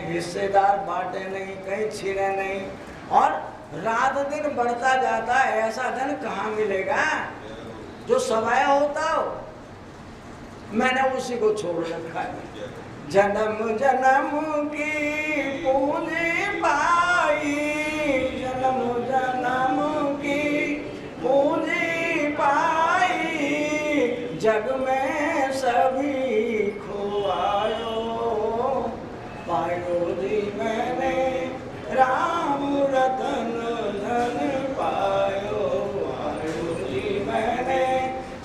हिस्सेदार बांटे नहीं, कहीं छीने नहीं, और रात दिन बढ़ता जाता है। ऐसा धन कहाँ मिलेगा जो समाया होता हो? मैंने उसी को छोड़ रखा है। जन्म जन्म की पूंजी पाई, जन्म जन्म की पूंजी पाई, जग में सभी खोआयो, पायो जी मैंने राम रतन धन पायो, पायो जी मैंने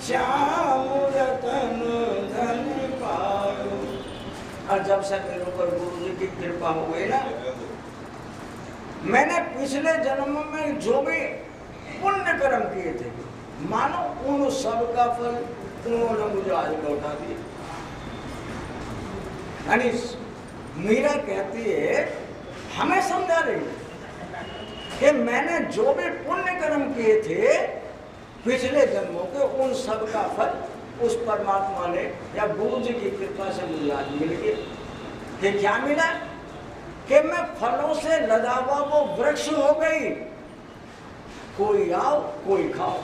श्याम रतन धन पायो। और जब से मेरे ऊपर गुरु जी की कृपा हो गई ना, मैंने पिछले जन्म में जो भी पुण्य कर्म किए थे, मानो उन सब का फल उन्होंने मुझे आज लौटा दिया। यानी मीरा कहती है, हमें समझा रही है कि मैंने जो भी पुण्य कर्म किए थे पिछले जन्मों के, उन सब का फल उस परमात्मा ने या गुरु जी की कृपा से मुझे आज मिल गया। कि क्या मिला? कि मैं फलों से लदा हुआ वो वृक्ष हो गई। कोई आओ कोई खाओ,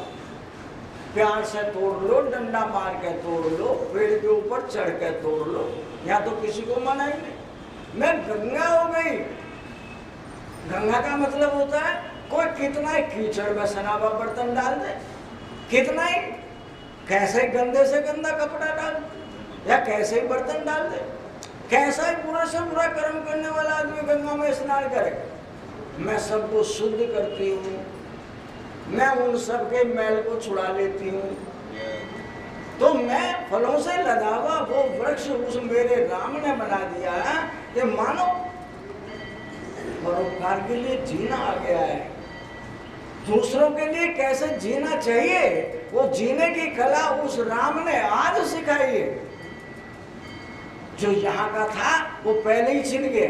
प्यार से तोड़ लो, डंडा मार के तोड़ लो, पेड़ के ऊपर चढ़ के तोड़ लो, या तो किसी को मना ही नहीं। मैं गंगा हो गई। गंगा का मतलब होता है कोई कितना ही कीचड़ में सना हुआ बर्तन डाल दे, कितना ही कैसे गंदे से गंदा कपड़ा डाल दे, या कैसे ही बर्तन डाल दे, कैसा ही बुरा से बुरा कर्म करने वाला आदमी गंगा में स्नान करे, मैं सबको शुद्ध करती हूँ, मैं उन सबके मैल को छुड़ा लेती हूँ। तो मैं फलों से लदा हुआ वो वृक्ष उस मेरे राम ने बना दिया कि मानो परोपकार के लिए जीना आ गया है। दूसरों के लिए कैसे जीना चाहिए वो जीने की कला उस राम ने आज सिखाई है। जो यहाँ का था वो पहले ही छिन गया।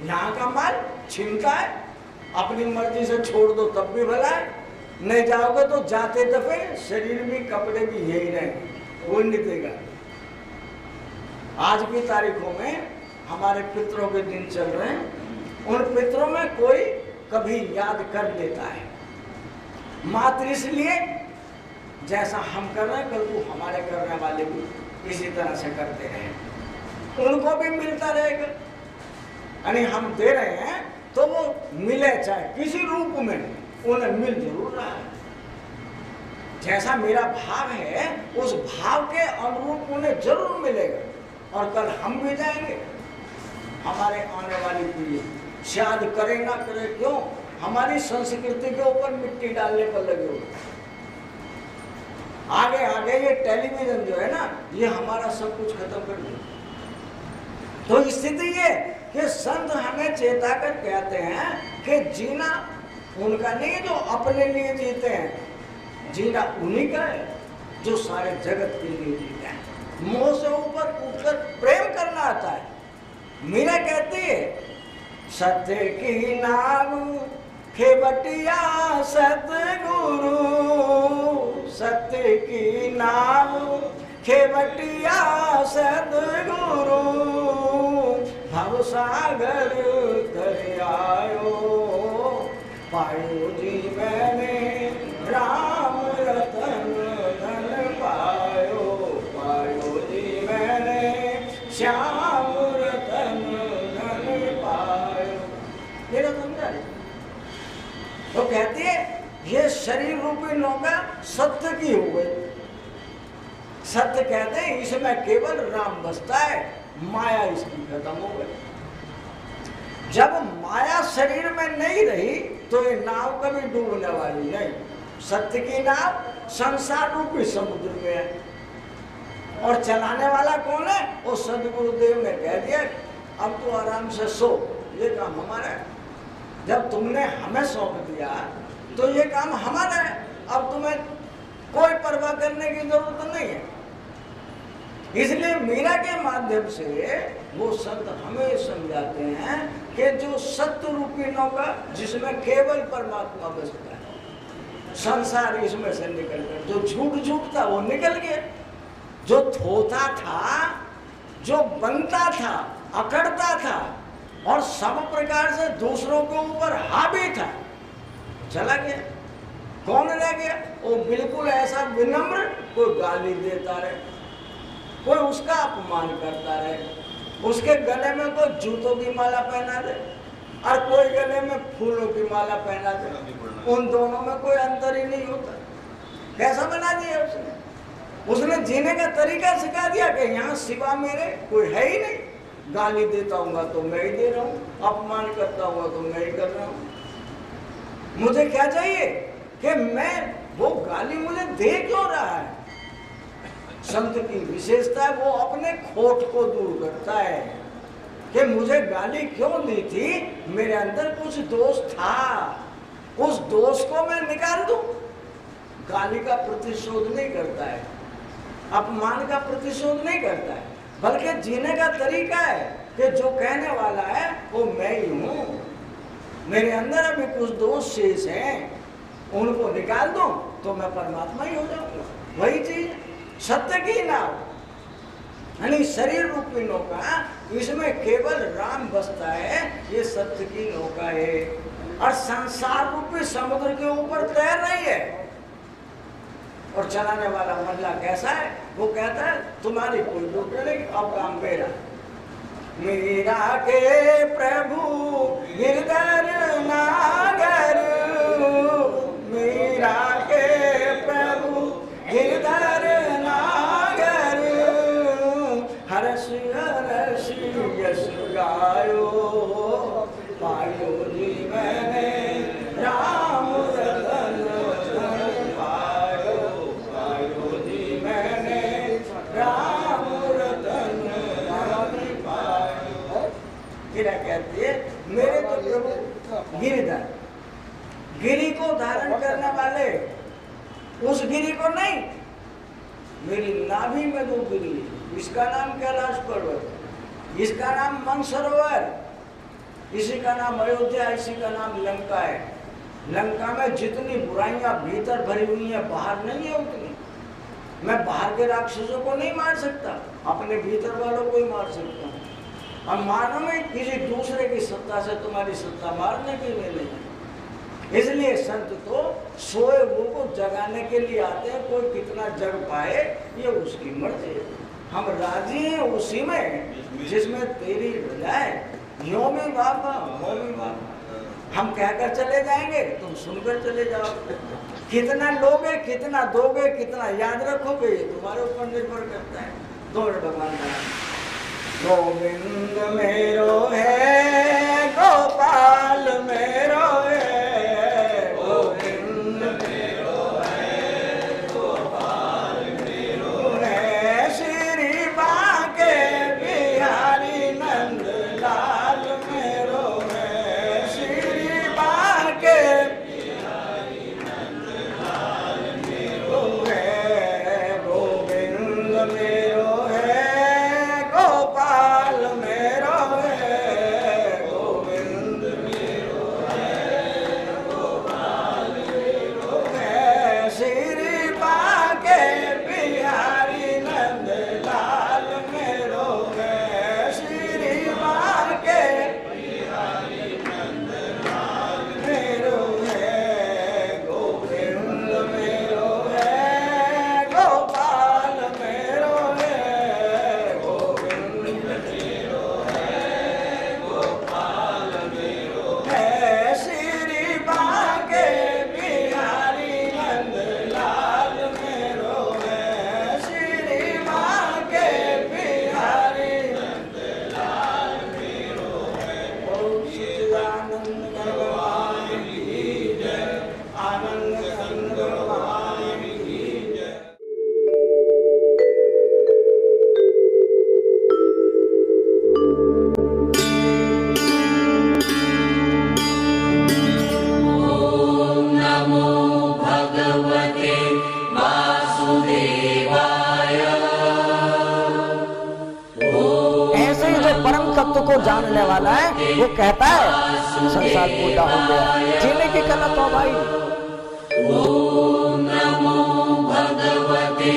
यहाँ का माल छिनता है, अपनी मर्जी से छोड़ दो तब भी भला है, नहीं जाओगे तो जाते दफे शरीर भी कपड़े भी यही रहेंगे, वो नहीं देगा। आज की तारीखों में हमारे पितरों के दिन चल रहे हैं, उन पितरों में कोई कभी याद कर लेता है, मात्र इसलिए जैसा हम कर रहे हैं कल को हमारे करने वाले भी इसी तरह से करते रहे, उनको भी मिलता रहेगा। यानी हम दे रहे हैं तो वो मिले चाहे किसी रूप में, उन्हें मिल जरूर रहा है। जैसा मेरा भाव है उस भाव के अनुरूप उन्हें जरूर मिलेगा। और कल हम भी जाएंगे, हमारे आने वाली पीढ़ी शायद करे ना करे, क्यों हमारी संस्कृति के ऊपर मिट्टी डालने पर लगे हुए। आगे आगे ये टेलीविजन जो है ना, ये हमारा सब कुछ खत्म कर देगा। तो स्थिति ये कि संत हमें चेता कर कहते हैं कि जीना उनका नहीं जो अपने लिए जीते हैं, जीना उन्हीं का है जो सारे जगत के लिए जीते हैं। मोह से ऊपर उठकर प्रेम करना आता है। मीरा कहती है, सत्य की नाव खेवटिया सतगुरु, सत्य की नाव खेवटिया सतगुरु, भव सागर तर आयो, पायो जी मैंने राम रतन धन पायो, पायो जी मैंने श्याम रतन धन पायो। ये तो समझा। तो कहती है ये शरीर रूपी नौका सत्य की हो गई। सत्य कहते हैं इसमें केवल राम बसता है, माया इसकी खत्म हो गई। जब माया शरीर में नहीं रही तो ये नाव कभी डूबने वाली नहीं। सत्य की नाव संसार रूपी समुद्र में है, और चलाने वाला कौन है? वो सदगुरुदेव ने कह दिया अब तो आराम से सो, ये काम हमारा है। जब तुमने हमें सौंप दिया तो ये काम हमारा है, अब तुम्हें कोई परवाह करने की जरूरत नहीं है। इसलिए मीरा के माध्यम से वो संत हमें समझाते हैं कि जो सत्य रूपी नौका जिसमें केवल परमात्मा बसता है, संसार इसमें से निकल गया। जो झूठ झूठ था वो निकल गया, जो थोथा था, जो बनता था, अकड़ता था, और सब प्रकार से दूसरों के ऊपर हावी था, चला गया। कौन रह गया? वो बिल्कुल ऐसा विनम्र, कोई गाली देता रहे, कोई उसका अपमान करता रहे, उसके गले में कोई जूतों की माला पहना दे और कोई गले में फूलों की माला पहना दे, उन दोनों में कोई अंतर ही नहीं होता। कैसा बना दिया उसने? उसने जीने का तरीका सिखा दिया कि यहाँ सिवा मेरे कोई है ही नहीं। गाली देता हूँ तो मैं ही दे रहा हूँ, अपमान करता हूँ तो मैं ही कर रहा हूँ। मुझे क्या चाहिए कि मैं, वो गाली मुझे दे क्यों रहा है? संत की विशेषता है, वो अपने खोट को दूर करता है कि मुझे गाली क्यों दी थी, मेरे अंदर कुछ दोष था, उस दोष को मैं निकाल दूं। गाली का प्रतिशोध नहीं करता है, अपमान का प्रतिशोध नहीं करता है, बल्कि जीने का तरीका है कि जो कहने वाला है वो मैं ही हूँ, मेरे अंदर अभी कुछ दोष शेष हैं, उनको निकाल दूं तो मैं परमात्मा ही हो जाऊंगा। वही चीज सत्य की नाव, यानी शरीर रूपी नौका, इसमें केवल राम बसता है, ये सत्य की नौका है। और संसार रूपी समुद्र के ऊपर तैर रही है, और चलाने वाला मल्ला कैसा है? वो कहता है तुम्हारी कोई डूब नहीं, अब काम मेरा। मीरा के प्रभु गिरधर नागर, मीरा के प्रभु गिरधर नागर, हरस हरस यश गायो, पायो जी मैंने राम रतन पायो, पायो जी मैंने राम रतन पायो। गिरा कहती है मेरे तो प्रभु गिरधर, गिरी को धारण करने वाले, उस गिरी को नहीं, मेरी नाभि में जो गिरी, इसका नाम कैलाश पर्वत, इसका नाम मानसरोवर, इसी का नाम अयोध्या, इसी का नाम लंका है। लंका में जितनी बुराइयां भीतर भरी हुई है, बाहर नहीं है उतनी। मैं बाहर के राक्षसों को नहीं मार सकता, अपने भीतर वालों को ही मार सकता हूँ। और मारने में किसी दूसरे की सत्ता से तुम्हारी सत्ता मारने के लिए नहीं। इसलिए संत तो सोए हुए को जगाने के लिए आते हैं, कोई कितना जग पाए ये उसकी मर्जी है। हम राजी हैं उसी में जिसमें तेरी रजा है। यो में बाबा, हो में बाबा, हम कहकर चले जाएंगे, तुम सुनकर चले जाओ। कितना लोगे, कितना दोगे, कितना याद रखोगे, ये तुम्हारे ऊपर निर्भर करता है। दो मिनट भगवान का गोविंद मेरो है, गोपाल मेरो है, गोविंद मेरो है, गोपाल मेरो है, श्री बांके बिहारी नंद लाल मेरो है, श्री बांके बिहारी नंद लाल मेरो है, गोविंद मेरो है, गोपाल मेरो है, गोविंद मेरो है, गोपाल मेरो है, श्री बांके बिहारी नंद लाल मेरो है, श्री बांके बिहारी नंद लाल मेरो है, गोविंद मेरो है, गोपाल मेरो है, गोविंद मेरो है, गोपाल मेरो है, श्री बांके बिहारी नंद लाल मेरो है, श्री बांके बिहारी नंद लाल मेरो है। बोलो सच्चिदानंद भगवान की जय, आनंद कंद भगवान की जय। नमो भगवते वासुदेवाय। ऐसे ही जो परम तत्व को जानने वाला है वो कहता है संसार पूजा हो गया, जीने की कला तो भाई। ओम नमो भगवते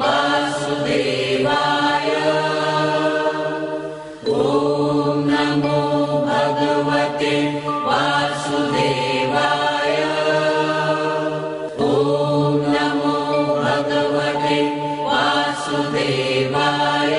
वासुदेवाय। ओम नमो भगवते वासुदेवाय। ॐ नमो भगवते वासुदेवाय।